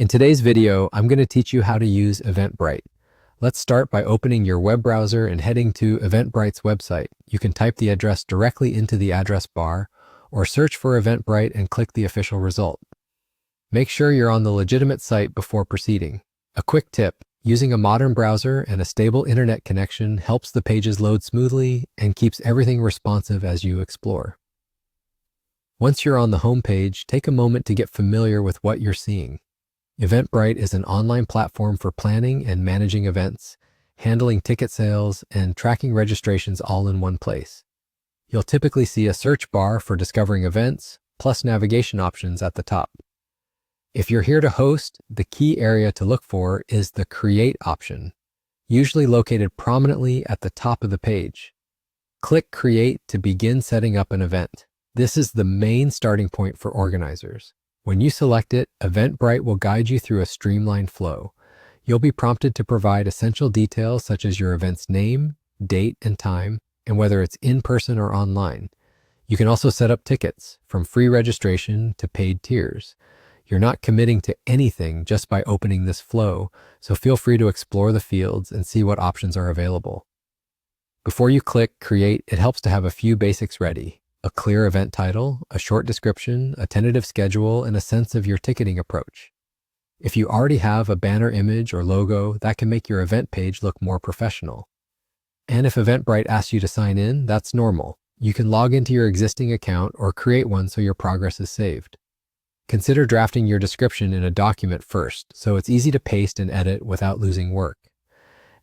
In today's video, I'm going to teach you how to use Eventbrite. Let's start by opening your web browser and heading to Eventbrite's website. You can type the address directly into the address bar or search for Eventbrite and click the official result. Make sure you're on the legitimate site before proceeding. A quick tip, using a modern browser and a stable internet connection helps the pages load smoothly and keeps everything responsive as you explore. Once you're on the home page, take a moment to get familiar with what you're seeing. Eventbrite is an online platform for planning and managing events, handling ticket sales, and tracking registrations all in one place. You'll typically see a search bar for discovering events, plus navigation options at the top. If you're here to host, the key area to look for is the Create option, usually located prominently at the top of the page. Click Create to begin setting up an event. This is the main starting point for organizers. When you select it, Eventbrite will guide you through a streamlined flow. You'll be prompted to provide essential details such as your event's name, date and time, and whether it's in person or online. You can also set up tickets, from free registration to paid tiers. You're not committing to anything just by opening this flow, so feel free to explore the fields and see what options are available. Before you click Create, it helps to have a few basics ready. A clear event title, a short description, a tentative schedule, and a sense of your ticketing approach. If you already have a banner image or logo, that can make your event page look more professional. And if Eventbrite asks you to sign in, that's normal. You can log into your existing account or create one so your progress is saved. Consider drafting your description in a document first, so it's easy to paste and edit without losing work.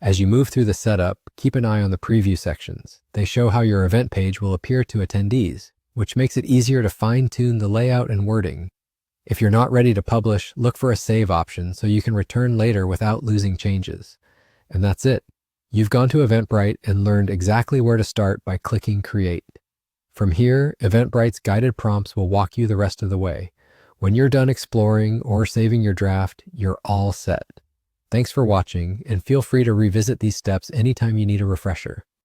As you move through the setup, keep an eye on the preview sections. They show how your event page will appear to attendees, which makes it easier to fine-tune the layout and wording. If you're not ready to publish, look for a save option so you can return later without losing changes. And that's it. You've gone to Eventbrite and learned exactly where to start by clicking Create. From here, Eventbrite's guided prompts will walk you the rest of the way. When you're done exploring or saving your draft, you're all set. Thanks for watching, and feel free to revisit these steps anytime you need a refresher.